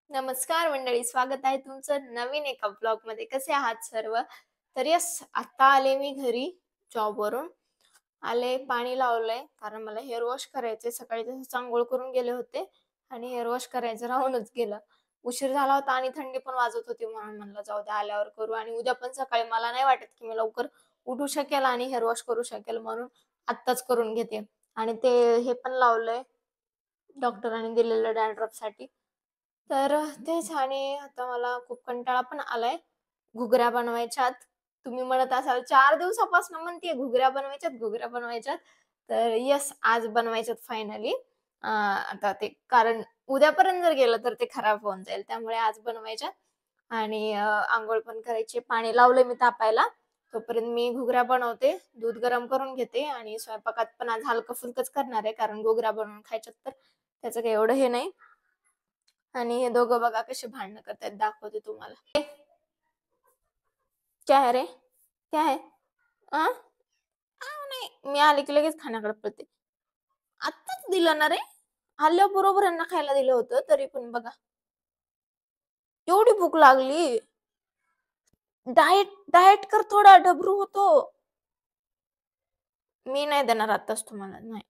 नमस्कार मंडळी, स्वागत आहे तुमचं नवीन एका ब्लॉग मध्ये. कसे आहात सर्व? तर यस, आता आले मी घरी जॉबवरून. आले, पाणी लावलंय कारण मला हेअर वॉश करायचे. सकाळी तसंच अंघोळ करून गेले होते आणि हेअर वॉश करायचं राहूनच गेलं. उशीर झाला होता आणि थंडी पण वाजत होती म्हणून म्हणलं जाऊ द्या आल्यावर करू. आणि उद्या पण सकाळी मला नाही वाटत की मी लवकर उठू शकेल आणि हेअर वॉश करू शकेल, म्हणून आत्ताच करून घेते. आणि ते हे पण लावलंय डॉक्टरांनी दिलेलं डॅन्ड्रफसाठी. तर तेच. आणि आता मला खूप कंटाळा पण आलाय घुगऱ्या बनवायच्यात. तुम्ही म्हणत असाल 4 दिवसापासून म्हणतीये घुगऱ्या बनवायच्यात, घुगऱ्या बनवायच्यात. तर येस, आज बनवायच्यात फायनली. आता ते कारण उद्यापर्यंत जर गेलं तर ते खराब होऊन जाईल. त्यामुळे आज बनवायच्यात. आणि अंघोळ पण करायची. पाणी लावलंय मी तापायला. तोपर्यंत मी घुगऱ्या बनवते. दूध गरम करून घेते आणि स्वयंपाकात पण आज हलकं-फुलकंच करणार आहे कारण घुगऱ्या बनवून खायच्यात तर त्याचं काही एवढं हे नाही. आणि हे दोघं बघा कसे भांडणं करतायत, दाखवते तुम्हाला. ए, क्या है रे? क्या है? आ? नाही, मी आले की लगेच खाण्याकडे पळते. आत्ताच दिलं ना रे? आल्यावर बरोबर यांना खायला दिलं होतं, तरी पण बघा. एवढी भूक लागली. डाएट डाएट कर, थोडा डबरू होतो. मी नाही देणार आत्ताच तुम्हाला, नाही.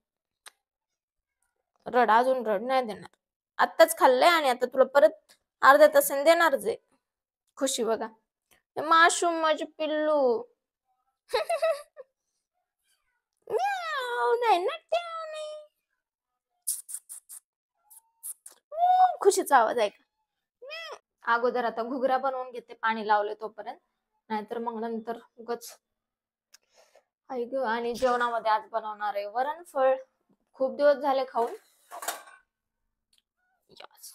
रड, अजून रड, नाही देणार. आत्ताच खाल्लंय आणि आता तुला परत अर्ध्या तासाने देणारच आहे. खुशी बघा. माशूम माझे पिल्लू. म्याव, नाही ना ट्याव नाही. खुशीचा आवाज ऐका. अगोदर आता घुगऱ्या बनवून घेते, पाणी लावले तोपर्यंत. नाहीतर मग नंतर उगाच. ऐक. आणि जेवणामध्ये आज बनवणार आहे वरण फळ. खूप दिवस झाले खाऊन. यस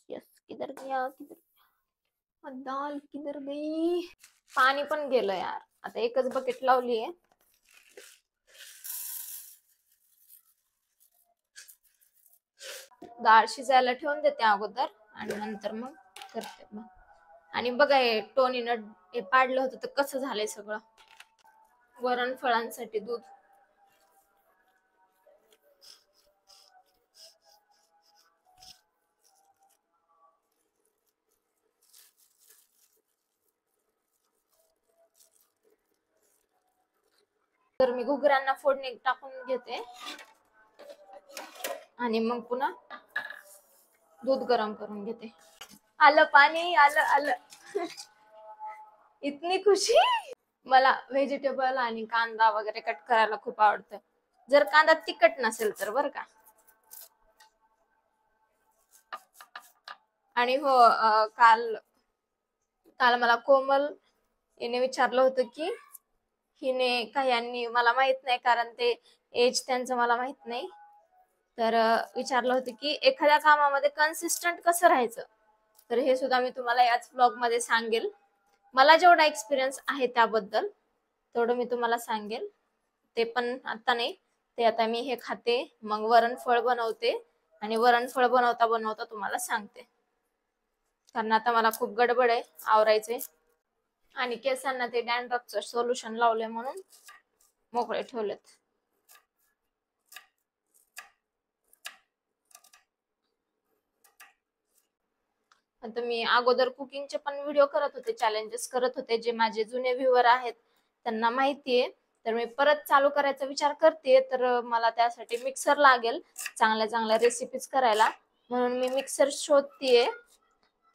यस, किधर गया, किधर गया? दाल किधर गई? पाणी पण गेलं यार. आता एकच बकेट लावली आहे. डाळ शिजायला ठेवून देते अगोदर आणि नंतर मग करते मग. आणि बघा, हे टोनीनं हे पाडलं होतं तर कसं झालंय सगळं. वरण फळांसाठी दूध. तर मी घुगऱ्यांना फोडणी टाकून घेते आणि मग पुन्हा दूध गरम करून घेते. आलं पाणी, आलं आलं. इतनी खुशी. मला व्हेजिटेबल आणि कांदा वगैरे कट करायला खूप आवडतं. जर कांदा तिखट नसेल तर बरं का. आणि हो, काल काल मला कोमल हिने विचारलं होतं की हिने काही, यांनी मला माहित नाही कारण ते एज त्यांचं मला माहित नाही. तर विचारलं होतं की एखाद्या कामामध्ये कन्सिस्टंट कसं राहायचं. तर हे सुद्धा मी तुम्हाला याच ब्लॉग मध्ये सांगेल. मला जेवढा एक्सपिरियन्स आहे त्याबद्दल तेवढं मी तुम्हाला सांगेल. ते पण आता नाही, ते आता मी हे खाते मग वरणफळ बनवते आणि वरणफळ बनवता बनवता तुम्हाला सांगते. कारण आता मला खूप गडबड आहे, आवरायचे. आणि केसांना ते डॅन्ड्रफचं सोल्युशन लावले म्हणून मोकळे ठेवलेत. आता मी अगोदर कुकिंगचे पण व्हिडिओ करत होते, चॅलेंजेस करत होते. जे माझे जुने व्ह्यूअर आहेत त्यांना माहितीये. तर मी परत चालू करायचा विचार करते. तर मला त्यासाठी मिक्सर लागेल चांगल्या चांगल्या रेसिपीज करायला, म्हणून मी मिक्सर शोधतीये.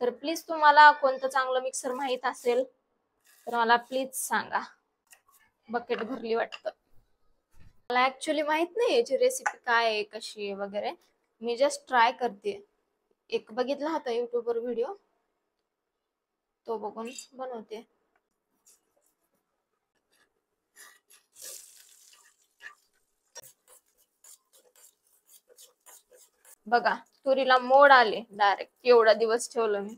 तर प्लीज तुम्हाला कोणतं चांगलं मिक्सर माहित असेल तर मला प्लीज सांगा. बकेट भरली वाटतं. मला ऍक्च्युली माहित नाही याची रेसिपी काय आहे, कशी आहे वगैरे. मी जस्ट ट्राय करते. एक बघितला होता युट्यूबवर व्हिडिओ, तो बघून बनवते. बघा, तुरीला मोड आले डायरेक्ट. एवढा दिवस ठेवलं मी.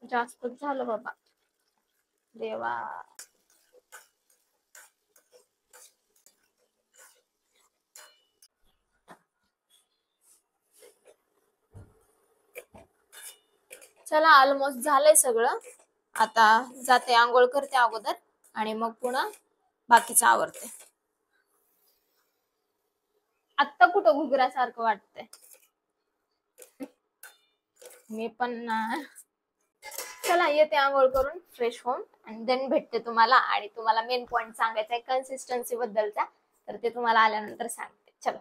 जास्तच झालं बाबा, देवा. चला, ऑलमोस्ट झालंय सगळं. आता जाते, आंघोळ करते अगोदर आणि मग पुन्हा बाकीचं आवरते. आत्ता कुठं घुगऱ्यासारखं वाटतंय. मी पण ना. चला येते आंघोळ करून फ्रेश होऊन आणि देन भेटते तुम्हाला. आणि तुम्हाला मेन पॉइंट सांगायचा आहे कन्सिस्टन्सी बद्दलचा, तर ते तुम्हाला आल्यानंतर सांगते. चलो,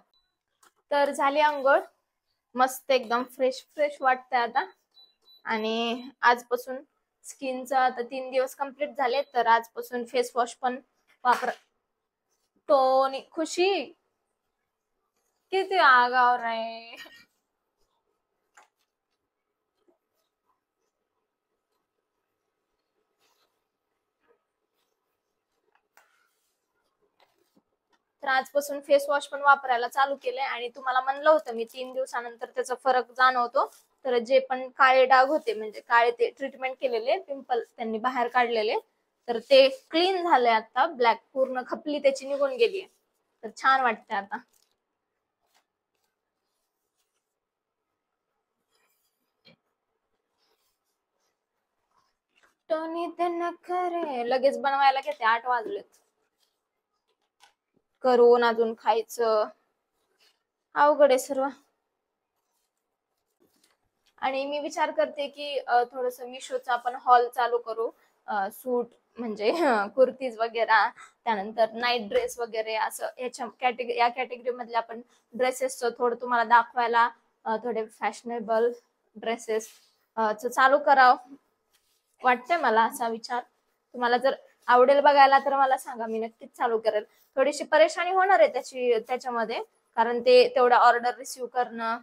तर झाली आंघोळ, मस्त एकदम फ्रेश फ्रेश वाटतंय आता. आणि आजपासून स्किनचा आता 3 दिवस कंप्लीट झाले, तर आजपासून फेस वॉश पण वापर. टोनी खुशी किती आगावर आहे. तर आजपासून फेस वॉश पण वापरायला चालू केले. आणि तुम्हाला म्हणलं होतं मी 3 दिवसानंतर त्याचा फरक जाणवतो. तर जे पण काळे डाग होते, म्हणजे काळे ते ट्रीटमेंट केलेले पिंपल त्यांनी बाहेर काढलेले, तर ते क्लीन झाले आता. ब्लॅक पूर्ण खपली त्याची निघून गेली, तर छान वाटते आता. टोनी ते नखरे लगेच बनवायला घेते. 8 वाजलेत. करून अजून खायचं अवघड आहे सर्व. आणि मी विचार करते की थोडस मिशोचा आपण हॉल चालू करू. सूट म्हणजे कुर्तीज वगैरे, त्यानंतर नाईट ड्रेस वगैरे, असं या कॅटेगरी मधले आपण ड्रेसेस थोडं तुम्हाला दाखवायला, थोडे फॅशनेबल ड्रेसेस चालू करावं वाटतंय मला. असा विचार तुम्हाला जर आवडेल बघायला तर मला सांगा, मी नक्कीच चालू करेल. थोडीशी परेशानी होणार आहे त्याच्यामध्ये, कारण ते तेवढा ऑर्डर रिसीव्ह करणं,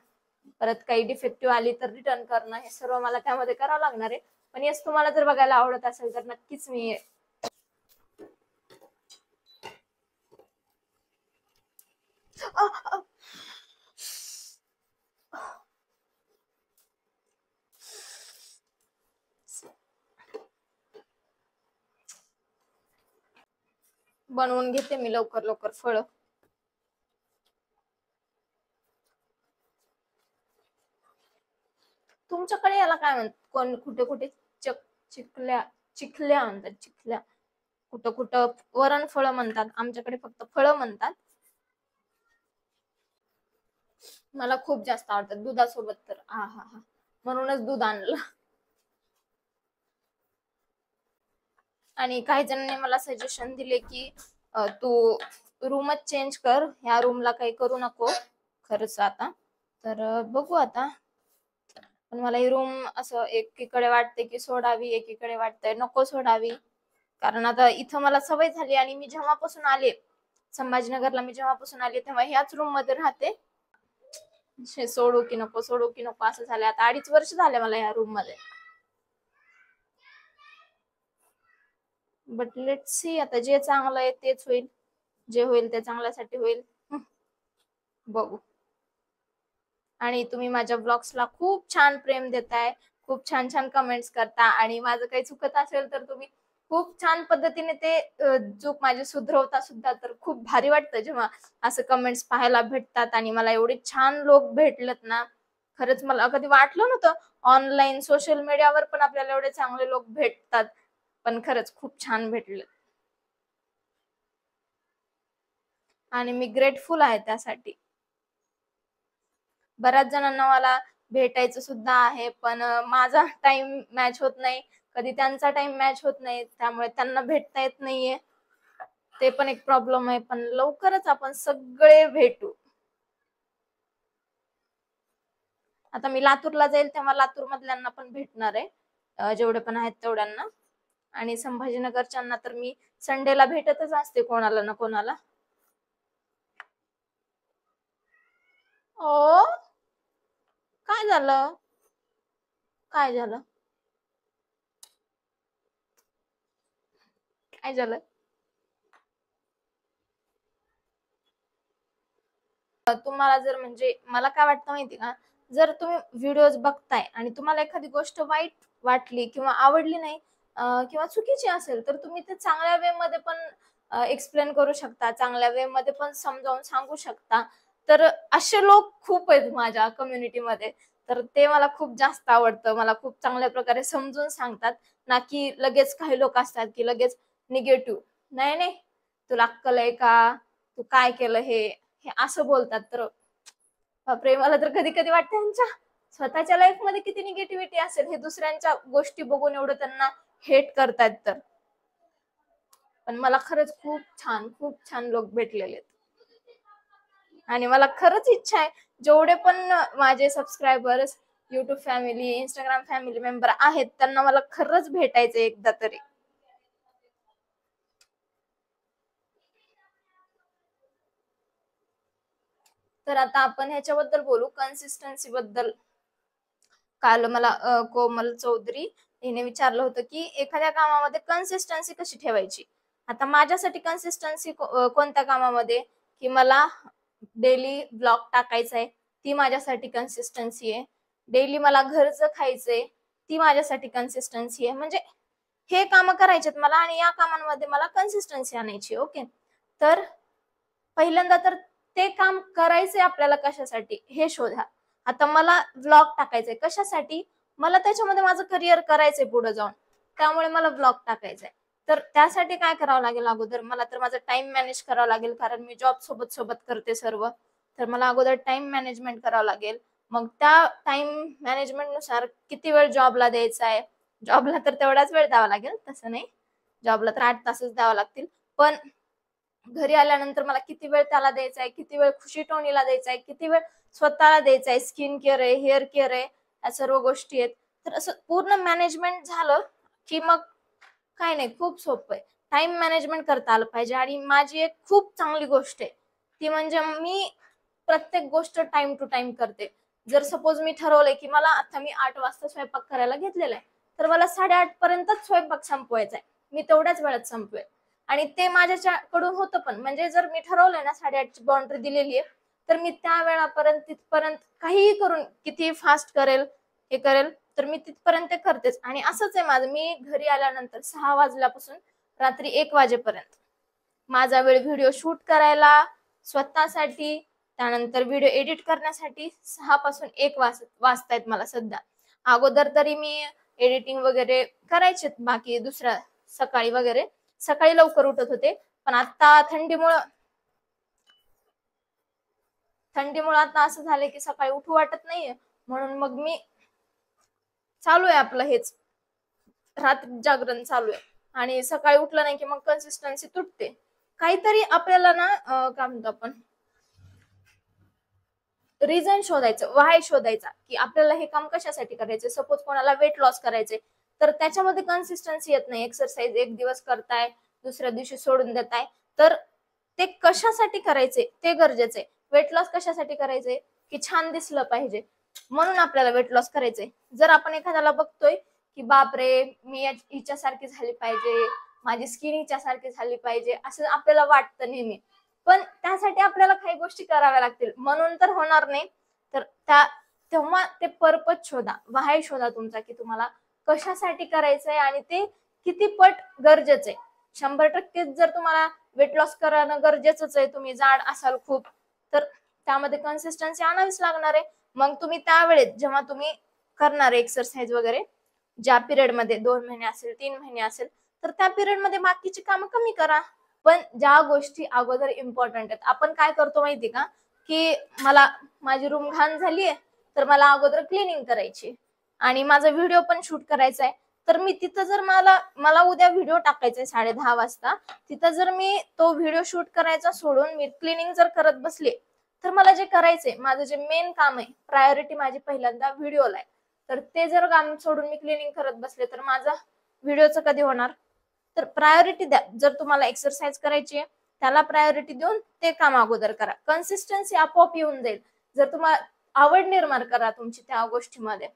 परत काही डिफेक्टिव्ह आली तर रिटर्न करणं, हे सर्व मला त्यामध्ये करावं लागणार आहे. पण येस, तुम्हाला जर बघायला आवडत असेल तर नक्कीच मी बनवून घेते मी लवकर लवकर फळ. तुमच्याकडे याला काय म्हणतात, कोण कुठे कुठे चिखल्या चिखल्या म्हणतात, चिखल्या. कुठं कुठं वरण फळं म्हणतात, आमच्याकडे फक्त फळं म्हणतात. मला खूप जास्त आवडतात दुधासोबत तर. हा हा हा, म्हणूनच दूध आणलं. आणि काही जणांनी मला सजेशन दिले की तू रूमच चेंज कर, ह्या रूमला काही करू नको खरंच आता. तर बघू आता. पण मला ही रूम असं एकीकडे वाटते की सोडावी, एकीकडे वाटतंय नको सोडावी. कारण आता इथं मला सवय झाली, आणि मी जेव्हापासून आले संभाजीनगरला, मी जेव्हापासून आले तेव्हा ह्याच रूम मध्ये राहते. सोडू की नको, सोडू की नको असं झालंय. आता 2.5 वर्ष झाले मला ह्या रूम मध्ये. बट लेट सी, आता जे चांगलं आहे तेच होईल, जे होईल ते चांगल्यासाठी होईल. बघू. आणि तुम्ही माझ्या ब्लॉग्सला खूप छान प्रेम देताय, खूप छान छान कमेंट्स करता, आणि माझं काही चुकत असेल तर तुम्ही खूप छान पद्धतीने ते चूक माझी सुधरवता सुद्धा. तर खूप भारी वाटतं जेव्हा असं कमेंट्स पाहायला भेटतात. आणि मला एवढे छान लोक भेटलेत ना, खरंच मला कधी वाटलं नव्हतं ऑनलाईन सोशल मीडियावर पण आपल्याला एवढे चांगले लोक भेटतात. पण खरंच खूप छान भेटले, आणि मी ग्रेटफुल आहे त्यासाठी. बऱ्याच जणांना मला भेटायचं सुद्धा आहे, पण माझा टाइम मॅच होत नाही, कधी त्यांचा टाइम मॅच होत नाही, त्यामुळे त्यांना भेटता येत नाहीये. ते पण एक प्रॉब्लेम आहे. पण लवकरच आपण सगळे भेटू. आता मी लातूरला जाईल तेव्हा लातूर मधल्यांना पण भेटणार आहे, जेवढे पण आहेत तेवढ्यांना. आणि संभाजीनगरच्यांना तर मी संडेला भेटतच असते, कोणाला ना कोणाला. ओ, काय झालं, काय झालं, काय झालं? तुम्हाला जर, म्हणजे मला काय वाटतं माहिती का, जर तुम्ही व्हिडिओज बघताय आणि तुम्हाला एखादी गोष्ट वाईट वाटली किंवा आवडली नाही, किंवा चुकीची असेल, तर तुम्ही ते चांगल्या वे मध्ये पण एक्सप्लेन करू शकता, चांगल्या वे मध्ये पण समजावून सांगू शकता. तर असे लोक खूप आहेत माझ्या कम्युनिटीमध्ये. तर ते मला खूप जास्त आवडतं. मला खूप चांगल्या प्रकारे समजून सांगतात. ना की लगेच काही लोक असतात की लगेच निगेटिव्ह, नाही नाही, तुला अक्कल आहे का, तू काय केलं, हे हे असं बोलतात. तर बापरे, मला तर कधी कधी वाटतं त्यांच्या स्वतःच्या लाईफ मध्ये किती निगेटिव्हिटी असेल, हे दुसऱ्यांच्या गोष्टी बघून एवढं त्यांना हेट करतात. तर पण मला खरंच खूप छान लोक भेटलेले आहेत. आणि मला खरंच इच्छा आहे, जेवढे पण माझे subscribers, YouTube family, Instagram family member आहेत, त्यांना मला खरंच भेटायचं एकदा तरी. तर आता आपण ह्याच्याबद्दल बोलू, कन्सिस्टन्सी बद्दल. काल मला कोमल चौधरी हिने विचारलं होतं की एखाद्या कामामध्ये कन्सिस्टन्सी कशी ठेवायची. आता माझ्यासाठी कन्सिस्टन्सी कोणत्या कामामध्ये, की मला डेली ब्लॉग टाकायचा आहे, ती माझ्यासाठी कन्सिस्टन्सी आहे. डेली मला घरचं खायचंय, ती माझ्यासाठी कन्सिस्टन्सी आहे. म्हणजे हे काम करायचेत मला आणि या कामांमध्ये मला कन्सिस्टन्सी आणायची. ओके, तर पहिल्यांदा तर ते काम करायचंय आपल्याला कशासाठी हे शोधा. आता मला व्लॉग टाकायचंय कशासाठी, मला त्याच्यामध्ये माझं करिअर करायचंय पुढे जाऊन, त्यामुळे मला व्लॉग टाकायचंय. तर त्यासाठी काय करावं लागेल, अगोदर मला तर माझं टाइम मॅनेज करावं लागेल, कारण मी जॉब सोबत सोबत करते सर्व. तर मला अगोदर टाइम मॅनेजमेंट करावं लागेल. मग त्या टाइम मॅनेजमेंट नुसार किती वेळ जॉबला द्यायचा आहे. जॉबला तर तेवढाच वेळ द्यावा लागेल, तसं नाही, जॉबला तर 8 तासच द्यावं लागतील. पण घरी आल्यानंतर मला किती वेळ त्याला द्यायचा आहे, किती वेळ खुशी टोणीला द्यायचा आहे, किती वेळ स्वतःला द्यायचा आहे, स्किन केअर आहे, हेअर केअर आहे, या सर्व गोष्टी आहेत. तर असं पूर्ण मॅनेजमेंट झालं की मग काय नाही, खूप सोपं आहे. टाइम मॅनेजमेंट करता आलं पाहिजे. आणि माझी एक खूप चांगली गोष्ट आहे ती म्हणजे मी प्रत्येक गोष्ट टाइम टू टाइम करते. जर सपोज मी ठरवलंय की मला आता मी 8 वाजता स्वयंपाक करायला घेतलेला आहे, तर मला 8:30 पर्यंतच स्वयंपाक संपवायचा आहे. मी तेवढ्याच वेळात संपवेल. आणि ते माझ्याकडून होतं पण, म्हणजे जर मी ठरवलंय ना 8:30ची बाउंड्री दिलेली आहे, तर मी त्या वेळापर्यंत तिथपर्यंत काहीही करून किती फास्ट करेल, हे करेल, तर मी तिथपर्यंत ते करतेच. आणि असंच आहे माझं, मी घरी आल्यानंतर 6 वाजल्यापासून रात्री 1 वाजेपर्यंत माझा वेळ व्हिडिओ शूट करायला, स्वतःसाठी, त्यानंतर व्हिडिओ एडिट करण्यासाठी 6 पासून 1 वाजतायत मला सध्या. अगोदर तरी मी एडिटिंग वगैरे करायचे बाकी दुसऱ्या सकाळी वगैरे, सकाळी लवकर उठत होते. पण आता थंडीमुळे आता असं झालंय की सकाळी उठू वाटत नाहीये, म्हणून मग मी चालू आहे आपलं हेच, रात्री जागरण चालू आहे. आणि सकाळी उठलं नाही की मग कन्सिस्टन्सी तुटते. काहीतरी आपल्याला ना काय म्हणतो आपण, रिझन शोधायचं, वाय शोधायचा, की आपल्याला हे काम कशासाठी करायचे. सपोज कोणाला वेट लॉस करायचे, तर त्याच्यामध्ये कन्सिस्टन्सी येत नाही. एक्सरसाइज एक दिवस करताय, दुसऱ्या दिवशी सोडून देताय. तर ते कशासाठी करायचे ते गरजेचं आहे. वेट लॉस कशासाठी करायचे, की छान दिसलं पाहिजे, म्हणून आपल्याला वेट लॉस करायचंय. जर आपण एखाद्याला बघतोय की बापरे, मी हिच्यासारखी झाली पाहिजे, माझी स्किन हिच्यासारखी झाली पाहिजे, असं आपल्याला वाटतं नेहमी. पण त्यासाठी आपल्याला काही गोष्टी कराव्या लागतील, म्हणून तर होणार नाही. तर तेव्हा ते पर्पज शोधा, वाय शोधा तुमचा, की तुम्हाला कशासाठी करायचंय आणि ते किती पट गरजेचं आहे. 100% जर तुम्हाला वेट लॉस करणं गरजेचंच आहे, तुम्ही जाड असाल खूप, तर त्यामध्ये कन्सिस्टन्सी आणावीच लागणार आहे. मग तुम्ही त्यावेळेस जेव्हा तुम्ही करणार एक्सरसाइज वगैरे, ज्या पिरियड मध्ये 2 महिने असेल, 3 महिने असेल, तर त्या पिरियड मध्ये बाकीची कामं कमी करा. पण ज्या गोष्टी अगोदर इम्पॉर्टंट आहेत, आपण काय करतो माहिती का, की मला माझी रूम घाण झालीये, तर मला अगोदर क्लिनिंग करायची आणि माझा व्हिडिओ पण शूट करायचा आहे. तर मी तिथं जर मला मला उद्या व्हिडिओ टाकायचा आहे 10:30 वाजता, तिथं जर मी तो व्हिडिओ शूट करायचा सोडून मी क्लिनिंग जर करत बसले, तर मला जे करायचंय, माझं जे मेन काम आहे, प्रायोरिटी माझी पहिल्यांदा व्हिडिओला आहे, तर ते जर काम सोडून मी क्लिनिंग करत बसले, तर माझा व्हिडिओचं कधी होणार. तर प्रायोरिटी द्या. जर तुम्हाला एक्सरसाइज करायची आहे, त्याला प्रायोरिटी देऊन ते काम अगोदर करा. कन्सिस्टन्सी आपोआप येऊन जाईल. जर तुम्हाला आवड निर्माण करा तुमची त्या गोष्टीमध्ये.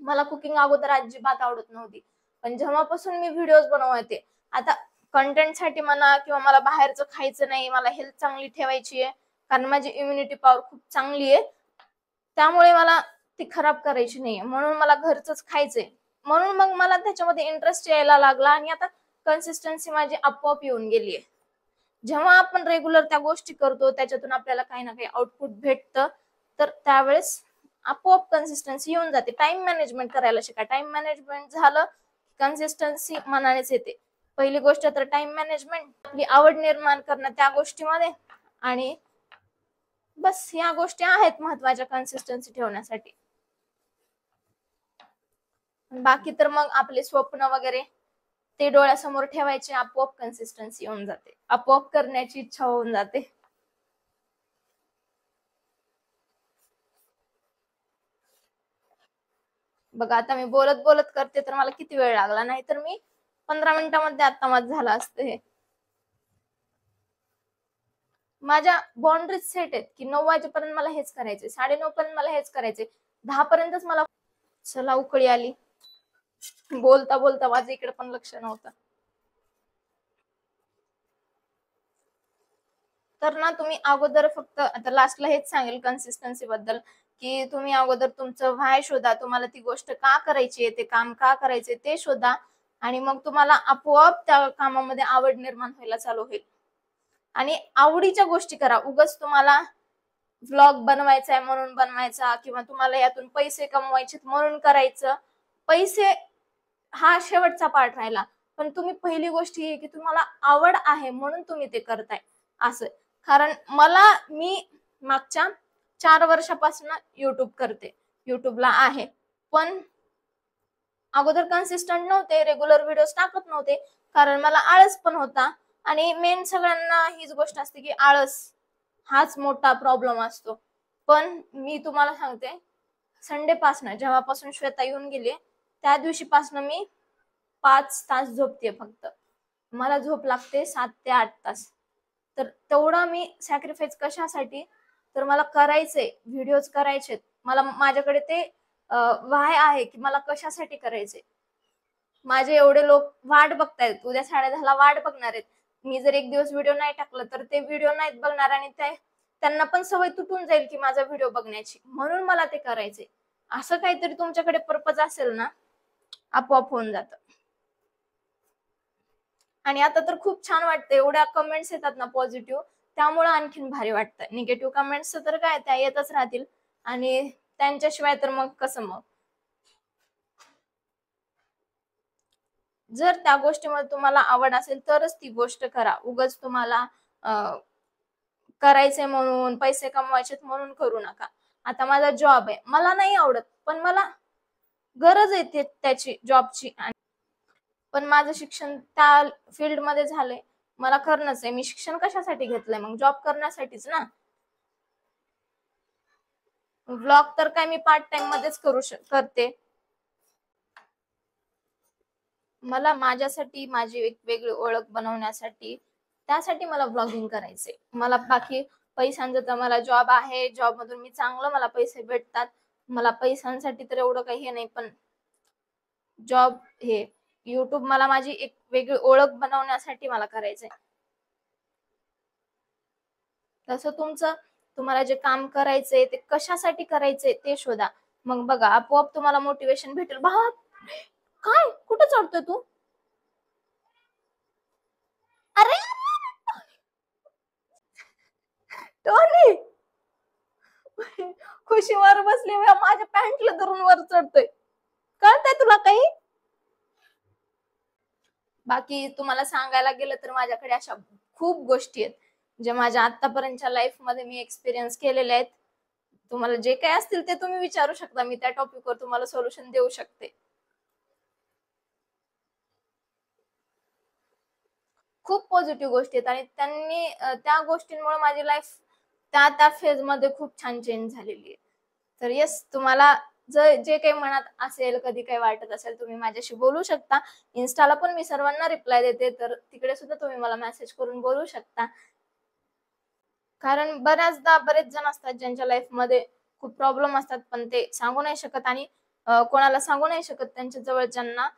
मला कुकिंग अगोदर अजिबात आवडत नव्हती, पण जेव्हापासून मी व्हिडिओज बनवते, आता कंटेंट साठी म्हणा किंवा मला बाहेरचं खायचं नाही, मला हेल्थ चांगली ठेवायची आहे, कारण माझी इम्युनिटी पॉवर खूप चांगली आहे, त्यामुळे मला ती खराब करायची नाहीये, म्हणून मला घरचंच खायचंय. म्हणून मग मला त्याच्यामध्ये इंटरेस्ट यायला लागला आणि आता कन्सिस्टन्सी माझी आपोआप येऊन गेलीये. जेव्हा आपण रेग्युलर त्या गोष्टी करतो, त्याच्यातून आपल्याला काही ना काही आउटपुट भेटतं, तर त्यावेळेस आपोआप कन्सिस्टन्सी येऊन जाते. टाइम मॅनेजमेंट करायला शिका. टाइम मॅनेजमेंट झालं, कन्सिस्टन्सी मनानेच येते. पहिली गोष्ट तर टाइम मॅनेजमेंट, आपली आवड निर्माण करणं त्या गोष्टीमध्ये, आणि बस या गोष्टी आहेत महत्वाच्या कन्सिस्टन्सी ठेवण्यासाठी. बाकी तर मग आपले स्वप्न वगैरे ते डोळ्यासमोर ठेवायचे, आपोआप कन्सिस्टन्सी येऊन जाते, आपोआप करण्याची इच्छा होऊन जाते. बघा आता मी बोलत बोलत करते तर मला किती वेळ लागला, नाही तर मी 15 मिनिटांमध्ये आता माझं झालं असतं हे. माझ्या बाउंड्रीज सेट आहेत की 9 वाजेपर्यंत मला हेच करायचे, 9:30 पर्यंत मला हेच करायचे, 10 पर्यंतच मला. चला उकळी आली. बोलता बोलता माझं इकडे पण लक्ष नव्हतं. तर ना तुम्ही अगोदर फक्त आता लास्टला हेच सांगेल कन्सिस्टन्सी बद्दल, की तुम्ही अगोदर तुमचं व्हाय शोधा, तुम्हाला ती गोष्ट का करायची आहे, ते काम का करायचे ते शोधा, आणि मग तुम्हाला आपोआप त्या कामामध्ये आवड निर्माण व्हायला चालू होईल. आणि आवडीच्या गोष्टी करा. उगाच तुम्हाला व्लॉग बनवायचा आहे म्हणून बनवायचा, किंवा तुम्हाला यातून पैसे कमवायचे म्हणून करायचं. पैसे हा शेवटचा पार्ट राहिला, पण तुम्ही पहिली गोष्ट ही की तुम्हाला आवड आहे म्हणून तुम्ही ते करताय असं. कारण मी मागच्या 4 वर्षापासून युट्यूब करते, युट्यूबला आहे, पण अगोदर कन्सिस्टंट नव्हते, रेग्युलर व्हिडिओज टाकत नव्हते, कारण मला आळस पण होता. आणि मेन सगळ्यांना हीच गोष्ट असते की आळस हाच मोठा प्रॉब्लेम असतो. पण मी तुम्हाला सांगते, संडे पासनं जेव्हापासून श्वेता येऊन गेली त्या दिवशीपासून मी 5 तास झोपते फक्त. मला झोप लागते 7 ते 8 तास. तर तेवढा मी सॅक्रिफाईस कशासाठी, तर मला करायचंय, व्हिडिओज करायचेत, मला माझ्याकडे ते व्हाय आहे की मला कशासाठी करायचे. माझे एवढे लोक वाट बघतायत, उद्या 10:30ला वाट बघणार आहेत. मी जर एक दिवस व्हिडिओ नाही टाकलं तर ते व्हिडिओ नाहीत बघणार, आणि त्यांना पण सवय तुटून जाईल की माझा व्हिडिओ बघण्याची, म्हणून मला ते करायचे. असं काहीतरी तुमच्याकडे पर्पज असेल ना, आपोआप होऊन जातं. आणि आता तर खूप छान वाटतं, एवढ्या कमेंट्स येतात ना पॉझिटिव्ह, त्यामुळे आणखीन भारी वाटतं. निगेटिव्ह कमेंट्स तर काय, त्या येतच राहतील, आणि त्यांच्याशिवाय तर मग कसं मग. जर त्या गोष्टीमध्ये तुम्हाला आवड असेल तरच ती गोष्ट करा. उगाच तुम्हाला करायचंय म्हणून, पैसे कमवायचे म्हणून करू नका. आता माझा जॉब आहे, मला नाही आवडत, पण मला गरज आहे त्याची जॉबची, पण माझं शिक्षण त्या फील्डमध्ये झालंय, मला करणंच आहे. मी शिक्षण कशासाठी घेतलंय मग, जॉब करण्यासाठीच ना. व्लॉग तर काय मी पार्ट टाइम मध्येच करते. मला माझ्यासाठी माझी एक वेगळी ओळख बनवण्यासाठी, त्यासाठी मला ब्लॉगिंग करायचंय. मला बाकी पैशांचं तर मला जॉब आहे, जॉब मधून मी चांगलं मला पैसे भेटतात. मला पैशांसाठी तर एवढं काही हे नाही, पण जॉब हे युट्यूब मला माझी एक वेगळी ओळख बनवण्यासाठी मला करायचंय. तसं तुम्हाला जे काम करायचंय ते कशासाठी करायचंय ते शोधा. मग बघा आपोआप तुम्हाला मोटिवेशन भेटेल. बाप काय कुठे चढतोय तू? अरे टोनी, खुशीवर बसली माझ्या पॅन्टला धरून वर चढतोय. कळतंय तुला काही? बाकी तुम्हाला सांगायला गेलं तर माझ्याकडे अशा खूप गोष्टी आहेत, ज्या माझ्या आतापर्यंतच्या लाईफ मध्ये मी एक्सपिरियन्स केलेले आहेत. तुम्हाला जे काही असतील ते तुम्ही विचारू शकता, मी त्या टॉपिकवर तुम्हाला सोल्युशन देऊ शकते. खूप पॉझिटिव्ह गोष्टी आहेत, आणि त्या गोष्टींमुळे माझी लाईफ त्या त्या फेज मध्ये खूप छान चेंज झालेली आहे. तर येस, तुम्हाला जे काही मनात असेल, कधी काही वाटत असेल, तुम्ही माझ्याशी बोलू शकता. इन्स्टाला पण मी सर्वांना रिप्लाय देते, तर तिकडे सुद्धा तुम्ही मला मेसेज करून बोलू शकता. कारण बऱ्याचदा बरेच जण असतात ज्यांच्या लाईफमध्ये खूप प्रॉब्लेम असतात, पण ते सांगू नाही शकत, आणि कोणाला सांगू नाही शकत त्यांच्या जवळच्यांना.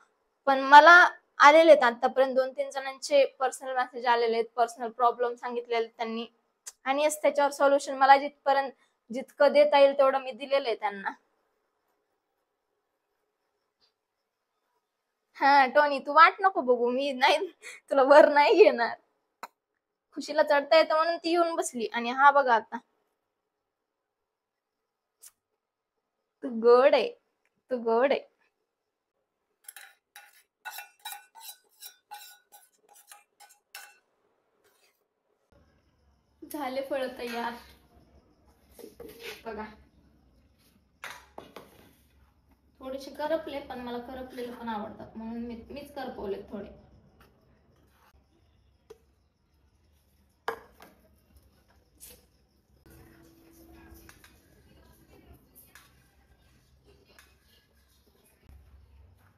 पण मला आलेले आहेत आतापर्यंत 2-3 जणांचे पर्सनल मेसेज आलेले आहेत, पर्सनल प्रॉब्लेम सांगितलेले आहेत त्यांनी, आणि त्याच्यावर सोल्युशन मला जितकं देता येईल तेवढं मी दिलेलं आहे त्यांना. हा टोनी, तू वाट नको बघू, मी नाही तुला वर नाही घेणार. खुशीला चढता येतं म्हणून ती येऊन बसली, आणि हा बघा आता. तू गोड आहे, तू गोड आहे. झाले फळ तयार. बघा थोडेसे करपले, पण मला करपलेले पण आवडतात म्हणून मीच करपवले थोडे.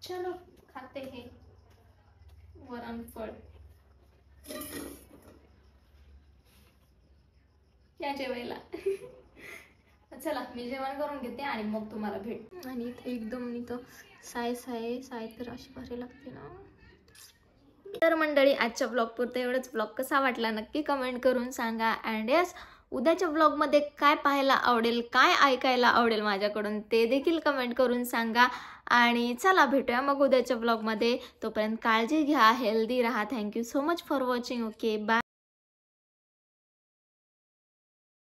चलो खाते हे वरण फळ. या जेवायला. चला मी जेवण करून घेते आणि मग तुम्हाला भेट. आणि एकदम इथं साय तर अशी भारी लागते ना. तर मंडळी आजच्या ब्लॉग पुरतं एवढंच. ब्लॉग कसा वाटला नक्की कमेंट करून सांगा. अँड यस, उद्याच्या ब्लॉगमध्ये काय पाहायला आवडेल, काय ऐकायला आवडेल माझ्याकडून ते देखील कमेंट करून सांगा. आणि चला भेटूया मग उद्याच्या ब्लॉगमध्ये. तोपर्यंत काळजी घ्या, हेल्दी राहा. Thank you so much for watching. Okay bye.